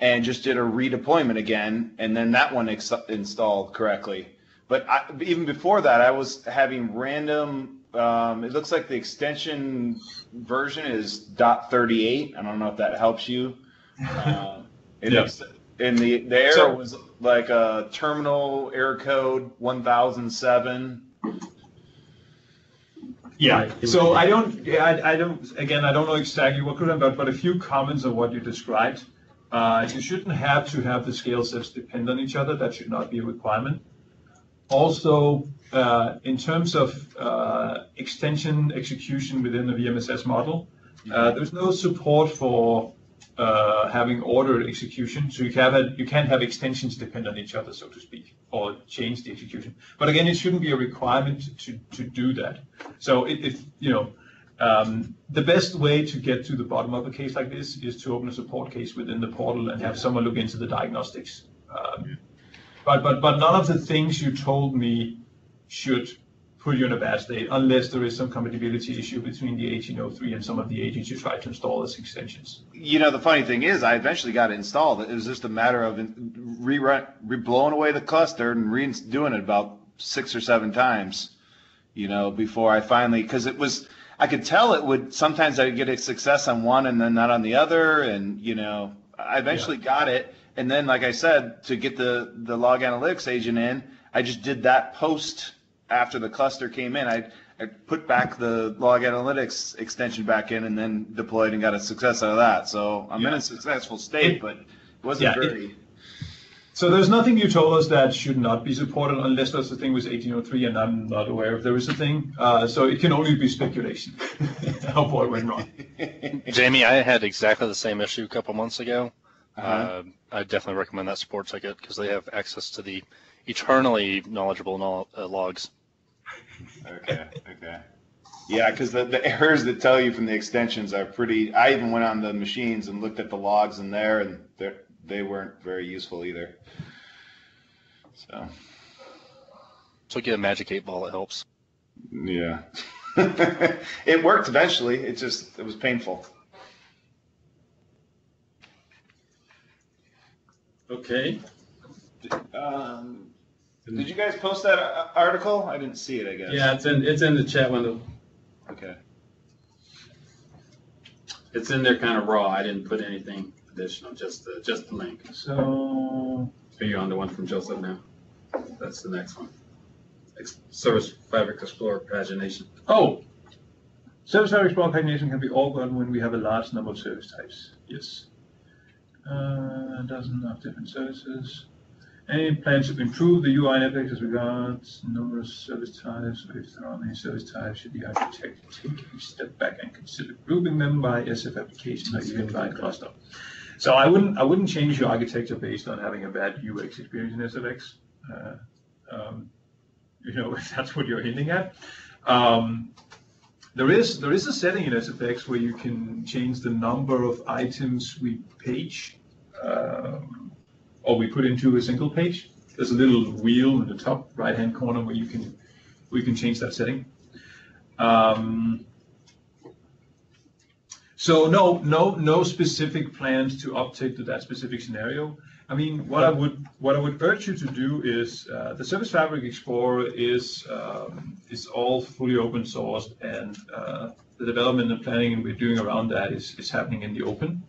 and just did a redeployment again, and then that one installed correctly. But even before that, I was having random. It looks like the extension version is .38. I don't know if that helps you. And the error was like a terminal error code 1007.
Yeah. So I don't. Again, I don't know exactly what could have, but a few comments of what you described. You shouldn't have to have the scale sets depend on each other. That should not be a requirement. Also, in terms of extension execution within the VMSS model, there's no support for having ordered execution, so you can't have extensions depend on each other, so to speak, or change the execution. But again, it shouldn't be a requirement to do that. So the best way to get to the bottom of a case like this is to open a support case within the portal and have someone look into the diagnostics. But none of the things you told me should put you in a bad state unless there is some compatibility issue between the 1803 and some of the agents you tried to install as extensions.
The funny thing is, I eventually got it installed. It was just a matter of blowing away the cluster and redoing it about 6 or 7 times, before I finally, because I could tell it would, sometimes I'd get a success on one and then not on the other, and, I eventually got it. And then, like I said, to get the log analytics agent in, I just did that post after the cluster came in. I put back the log analytics extension back in and then deployed and got a success out of that. So I'm in a successful state, but it wasn't very.
So there's nothing you told us that should not be supported unless there's a thing with 1803, and I'm not aware if there is a thing. So it can only be speculation. How far it went wrong.
Jamie, I had exactly the same issue a couple months ago. I definitely recommend that support ticket because they have access to the eternally knowledgeable logs.
Okay. Yeah, because the errors that tell you from the extensions are pretty. I even went on the machines and looked at the logs in there, and they weren't very useful either. So
get a magic 8-ball. It helps.
Yeah, it worked eventually. It was painful.
Okay.
Did you guys post that article? I didn't see it, I guess.
Yeah, it's in the chat window.
Okay.
It's in there kind of raw. I didn't put anything additional, just the link.
So
Are you on the one from Joseph now? That's the next one. Service Fabric Explorer pagination.
Oh, Service Fabric Explorer pagination can be awkward when we have a large number of service types. Yes. Dozen of different services. Any plans to improve the UI and FX as regards numerous service types? Or if there are many service types, should the architect take a step back and consider grouping them by SF application or even client cluster? So I wouldn't change your architecture based on having a bad UX experience in SFX. If that's what you're hinting at. There is a setting in SFX where you can change the number of items we page or we put into a single page. There's a little wheel in the top right-hand corner where we can change that setting. So no specific plans to uptake to that specific scenario. I mean, what I would urge you to do is the Service Fabric Explorer is all fully open sourced, and the development and planning we're doing around that is happening in the open.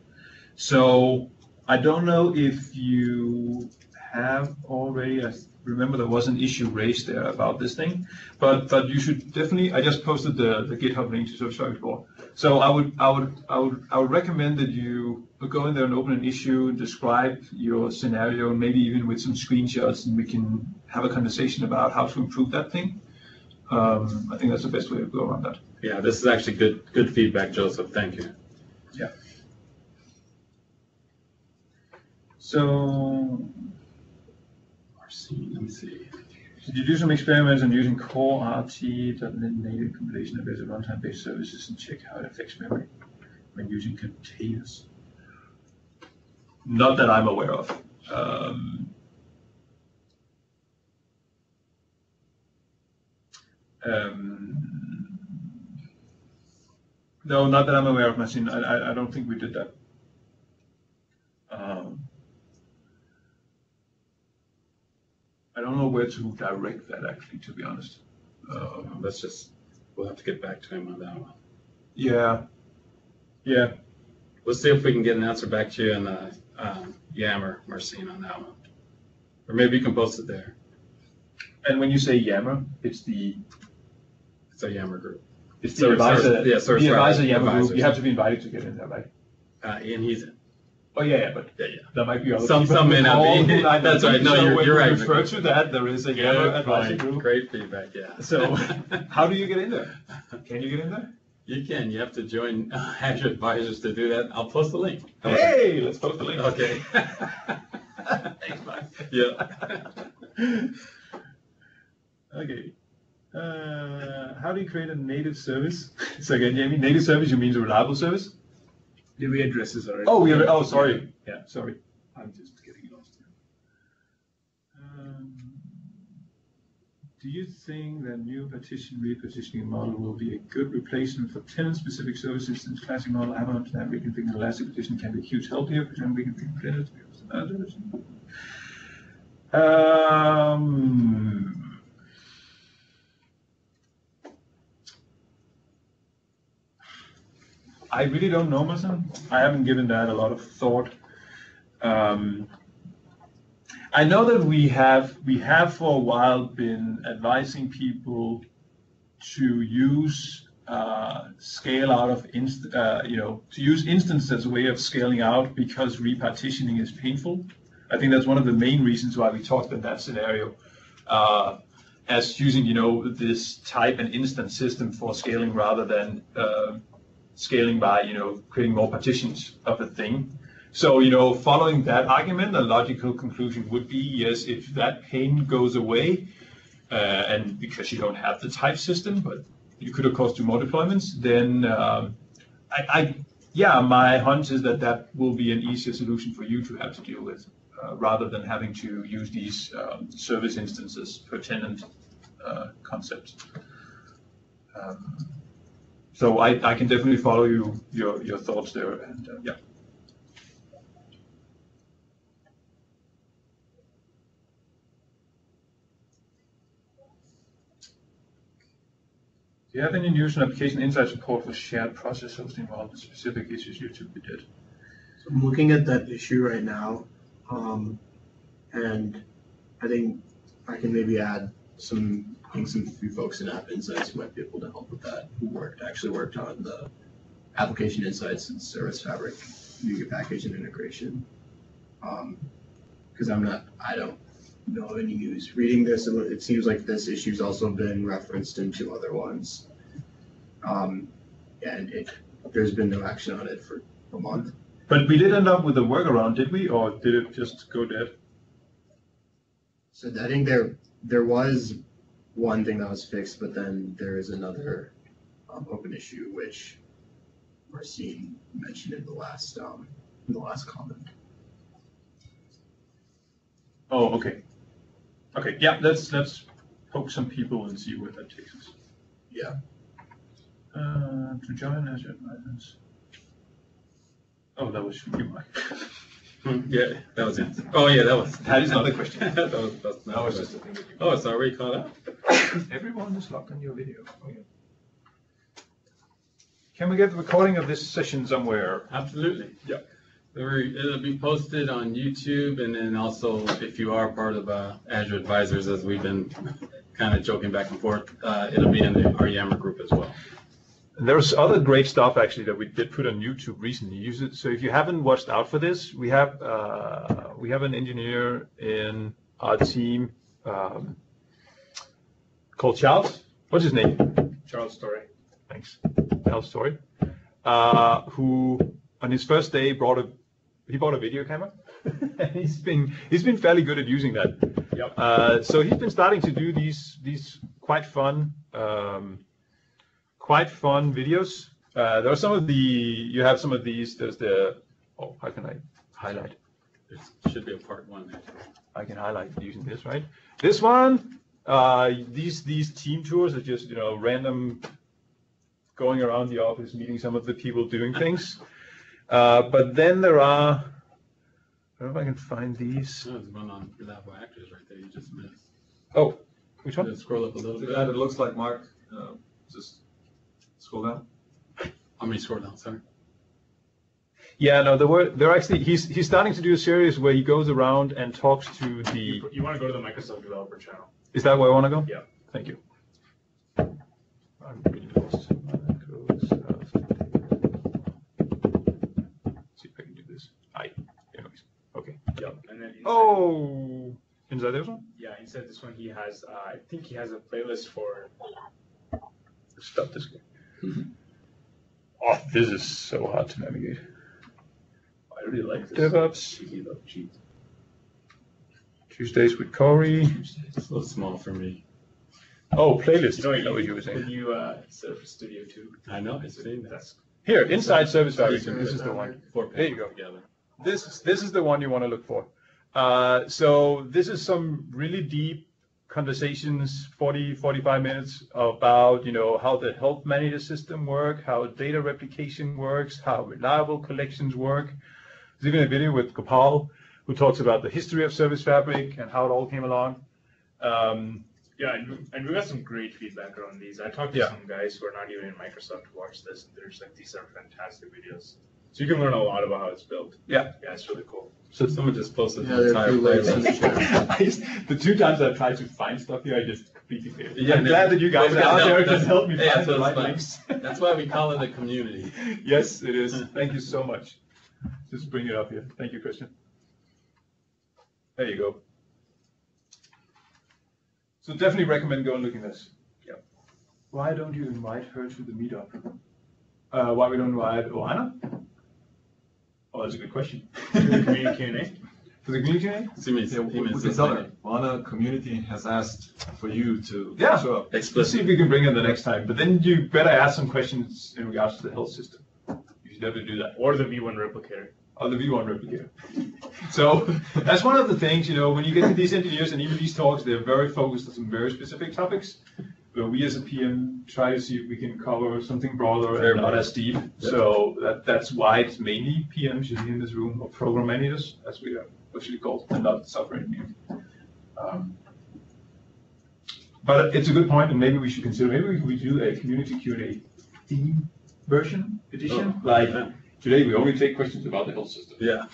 So I don't know if you have already. I remember there was an issue raised there about this thing, but you should definitely. I just posted the GitHub link to Service Fabric Explorer. So I would recommend that you go in there and open an issue, describe your scenario, maybe even with some screenshots, and we can have a conversation about how to improve that thing. I think that's the best way to go around that.
Yeah, this is actually good feedback, Joseph. Thank you.
Yeah. So,
Let me see.
did you do some experiments on using core RT.NET native compilation of basic runtime-based services and check how it affects memory when using containers? Not that I'm aware of. No, not that I'm aware of, Marcin. I don't think we did that. I don't know where to direct that, actually, to be honest.
We'll have to get back to him on that one.
Yeah.
We'll see if we can get an answer back to you and Yammer, Marcin, on that one. Or maybe you can post it there.
And when you say Yammer, it's
a Yammer group.
It's the advisor.
Yeah,
the advisor Yammer group. You have to be invited to get in there, right?
And he's in.
Oh yeah, but there might be other
some may not be. That's right. No, you're right.
Refer to that. There is a Yammer advisor group.
Great feedback. Yeah.
So, how do you get in there? Can you get in there?
You can. You have to join Azure Advisors to do that. I'll post the link.
Hey, let's post the link.
Okay.
Thanks, Mike.
Yeah.
Okay. How do you create a native service? So again, Jamie, native service, you mean a reliable service?
Did we address this already?
Oh, sorry. Yeah, sorry.
I'm just getting lost here.
Do you think that new partition repositioning model will be a good replacement for tenant-specific services in classic model? I haven't understand reconfiguring elastic partition can be a huge help here, but then reconfiguring tenants. I really don't know, Marcin. I haven't given that a lot of thought. I know that we have for a while been advising people to use scale out of to use instances as a way of scaling out because repartitioning is painful. I think that's one of the main reasons why we talked in that scenario as using this type and instance system for scaling rather than scaling by creating more partitions of a thing. So following that argument, a logical conclusion would be yes, if that pain goes away, and because you don't have the type system, but you could of course do more deployments, then my hunch is that will be an easier solution for you to have to deal with, rather than having to use these service instances per tenant concept. So I can definitely follow your thoughts there, and yeah. Do you have any news on application insight support for shared process hosting while the specific issues you took we did?
So I'm looking at that issue right now, and I think I can maybe add few folks in App Insights who might be able to help with that, who actually worked on the application insights and Service Fabric User Package and integration. Because I don't know any news. Reading this, it seems like this issue's also been referenced in 2 other ones. And there's been no action on it for a month.
But we did end up with a workaround, did we? Or did it just go dead?
So I think there was one thing that was fixed, but then there is another open issue which we're seeing mentioned in the last comment.
Oh, okay. Okay, yeah, let's poke some people and see where that takes us.
Yeah.
To join as advisors. Oh, that was you, Mike.
Yeah, that was it. Oh, yeah, that was.
That is not a question.
that was
just a thing that you.
Oh, it's already caught up?
Everyone is locked on your video. Oh, yeah. Can we get the recording of this session somewhere?
Absolutely. Yeah. It'll be posted on YouTube, and then also if you are part of Azure Advisors, as we've been kind of joking back and forth, it'll be in our Yammer group as well.
There's other great stuff actually that we did put on YouTube recently. So if you haven't watched out for this, we have an engineer in our team called Charles. What's his name?
Charles Story.
Thanks, Charles Story. Who on his first day bought a video camera. And he's been fairly good at using that.
Yep.
So he's been starting to do these quite fun videos. There are some of you have some of these. There's how can I highlight?
There should be a part 1 there.
I can highlight using this, right? This one, these team tours are just, random going around the office, meeting some of the people doing things. But then there are, I don't know if I can find these.
There's one on Reliable Actors right there you just missed.
Oh, which one?
Just scroll up a little
The
bit.
guy that looks like Mark, just scroll down.
How many scroll down, sorry?
Yeah, no, they're actually, he's starting to do a series where he goes around and talks to the.
You want to go to the Microsoft Developer channel.
Is that where I want to go?
Yeah.
Thank you. I'm really lost. See if I can do this. Anyways. Okay.
Yep. And then
inside this one?
Yeah, inside this one he has, I think he has a playlist for.
Stop this guy. Oh, this is so hard to navigate.
I really like this.
DevOps.
Cheat.
Tuesdays with Corey.
It's a little small for me.
Oh, playlist.
You know,
That was you were saying.
the new Surface Studio 2.
I know, I've seen that.
That's
Here, inside Service Fabric.
Service
This is the one.
4
There you go.
Together.
This is the one you want to look for. So this is some really deep conversations, 45 minutes about, how the health manager system work, how data replication works, how reliable collections work. There's even a video with Gopal who talks about the history of Service Fabric and how it all came along.
Yeah, and we got some great feedback around these. I talked to some guys who are not even in Microsoft to watch this, and they're just like, these are fantastic videos. So you can learn a lot about how it's built.
Yeah.
Yeah, it's really cool.
So someone just posted
Yeah,
the
there are
entire
a few links in the
playlist.
chat.
The 2 times I've tried to find stuff here, I just completely failed.
Yeah,
I'm glad that you guys are out there to help me
Hey,
find
that's
the
what
right
it's
links.
That's why we call it a community.
Yes, it is. Thank you so much. Just bring it up here. Thank you, Christian. There you go. So definitely recommend go and look at this.
Yep.
Why don't you invite her to the meetup? Why we don't invite Oana? Oh, that's a good question.
Community Q&A.
For the community Q&A?
We can tell her. Wana community has asked for you to show up.
Let's see if we can bring her the next time. But then you better ask some questions in regards to the health system. You should definitely do that.
Or the V1 replicator.
Or the V1 replicator. So that's one of the things, when you get to these engineers and even these talks, they're very focused on some very specific topics. But we as a PM try to see if we can cover something broader and not as deep. So that's why it's mainly PMs usually in this room, or program managers, as we are officially called, and not software engineers. But it's a good point, and maybe we should consider, maybe we do a community Q&A theme version, edition, Today we only take questions about the health system.
Yeah.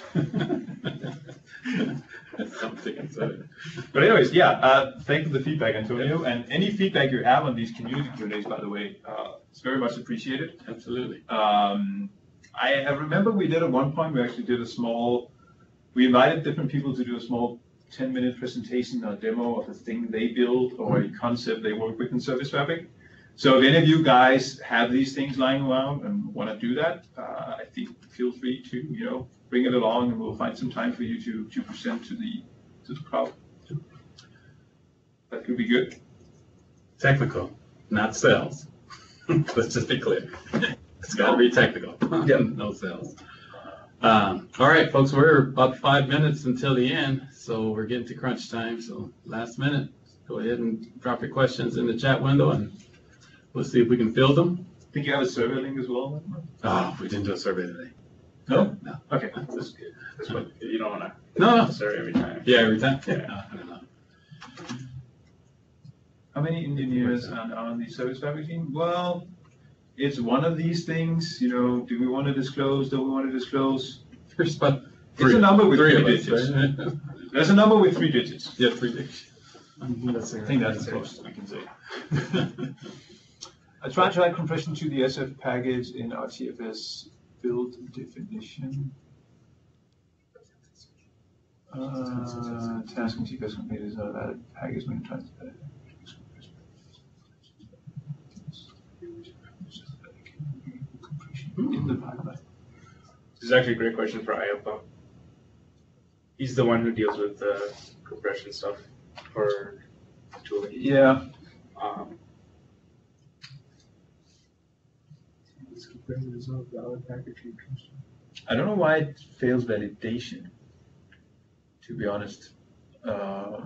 That's something to consider.
But anyways, thank you for the feedback, Antonio. And any feedback you have on these community Q&As, by the way, it's very much appreciated.
Absolutely.
I remember we did at one point, we actually did we invited different people to do a small 10-minute presentation or demo of a thing they built or a concept they work with in Service Fabric. So if any of you guys have these things lying around and want to do that, I think feel free to, bring it along and we'll find some time for you to present to the crowd. That could be good.
Technical, not sales. Let's just be clear. It's got to be technical. No sales. All right, folks, we're about 5 minutes until the end, so we're getting to crunch time. So last minute, go ahead and drop your questions in the chat window and we'll see if we can field them.
I think you have a survey link as well.
Oh, we didn't do a survey today.
No?
No.
Okay.
That's good. That's what you don't want to
No.
answer every time.
Yeah, every time?
Yeah.
No, I don't know.
How many engineers are on the Service Fabric team? Well, it's one of these things, do we want to disclose? Don't we want to disclose?
There's about
It's a number with three
of us,
digits.
right?
There's a number with 3 digits.
Yeah, 3 digits.
I think that's the most we can say. I tried to add compression to the SF package in our TFS build definition. Task and TFS complete is not added package many times. In the pipeline.
This is actually a great question for Iopa. He's the one who deals with the compression stuff for tooling.
Yeah. I don't know why it fails validation, to be honest. Of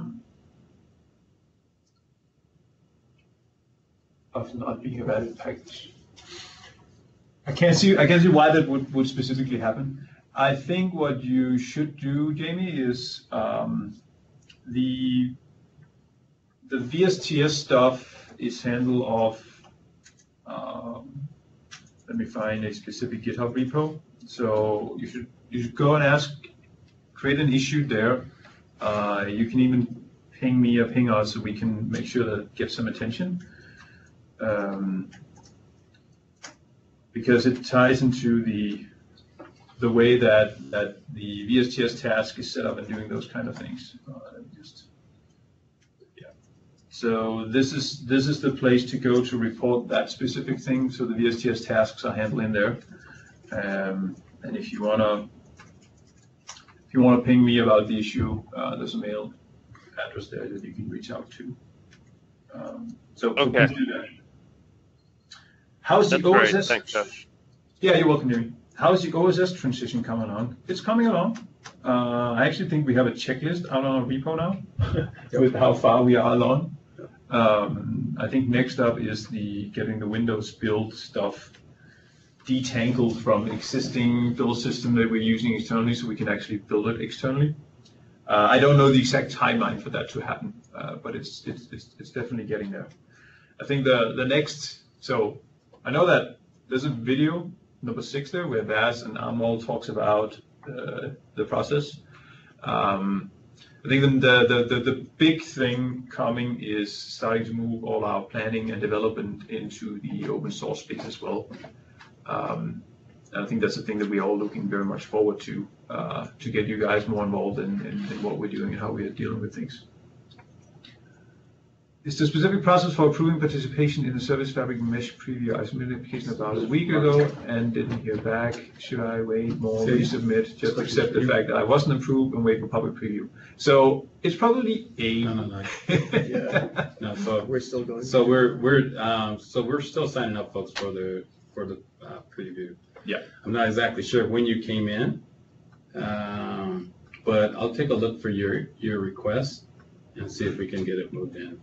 not being a valid package. I can't see why that would specifically happen. I think what you should do, Jamie, is the VSTS stuff is handled off. Let me find a specific GitHub repo. So you should go and create an issue there. You can even ping me or ping us so we can make sure that it gets some attention. Because it ties into the way that the VSTS task is set up and doing those kind of things. So this is the place to go to report that specific thing. So the VSTS tasks are handled in there. And if you wanna ping me about the issue, there's a mail address there that you can reach out to. So please do that. How's the
That's
OSS?
great. Thanks, Josh.
Yeah, you're welcome, Jimmy. How's the OSS transition coming on? It's coming along. I actually think we have a checklist out on our repo now with how far we are along. I think next up is getting the Windows build stuff detangled from existing build system that we're using externally so we can actually build it externally. I don't know the exact timeline for that to happen, but it's definitely getting there. I think the next, so I know that there's a video, number 6 there, where Vaz and Amol talks about the process. I think the big thing coming is starting to move all our planning and development into the open source space as well. And I think that's the thing that we're all looking very much forward to get you guys more involved in what we're doing and how we are dealing with things. Is the specific process for approving participation in the Service Fabric Mesh preview? I submitted an application about a week ago and didn't hear back. Should I wait more, resubmit, just accept the fact that I wasn't approved and wait for public preview? So it's probably a.
No.
Yeah.
No, so
We're still going.
So we're still signing up, folks, for the preview.
Yeah.
I'm not exactly sure when you came in, but I'll take a look for your request and see if we can get it moved in.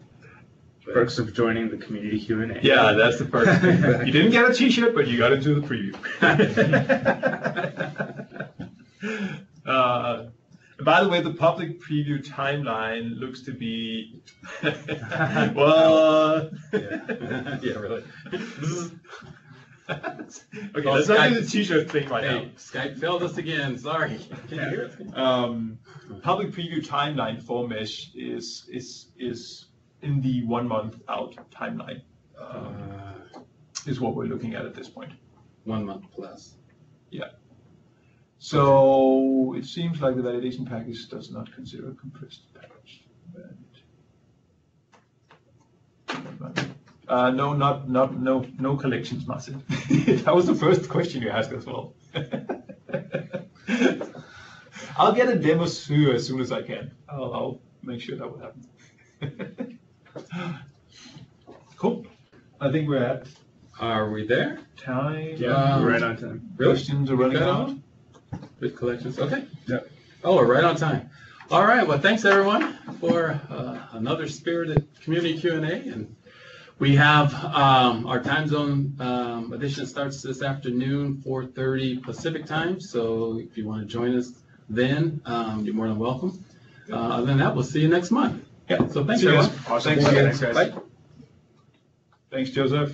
But,
Perks of joining the community Q&A.
Yeah, that's the first thing. You didn't get a T-shirt, but you got into the preview. By the way, the public preview timeline looks to be
well, yeah, really.
Okay,
Oh,
let's not
Skype.
do the t-shirt thing right
Hey, Skype failed us again, sorry. Can you hear us?
now. Public preview timeline for Mesh is in the 1 month out timeline. Is what we're looking at this point.
1 month plus.
So it seems like the validation package does not consider a compressed package. No collections, Martin. That was the first question you asked as well. I'll get a demo through as soon as I can. I'll make sure that will happen. Cool. I think we're at
Are we there?
time.
Yeah.
Right on time.
Really?
Questions are running
Got
out.
on? With collections, okay.
Yeah.
Oh, we're right on time. All right, well, thanks everyone for another spirited community Q&A. And we have our time zone edition starts this afternoon, 4:30 Pacific time. So if you want to join us then, you're more than welcome. Other than that, we'll see you next month.
Yeah.
So thanks
See you guys.
everyone.
Awesome.
Thanks,
Thanks,
guys.
guys.
Bye.
Thanks, Joseph.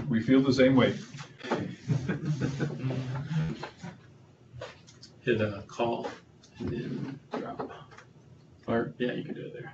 We feel the same way.
Hit a call and then drop. Or, yeah, you can do it there.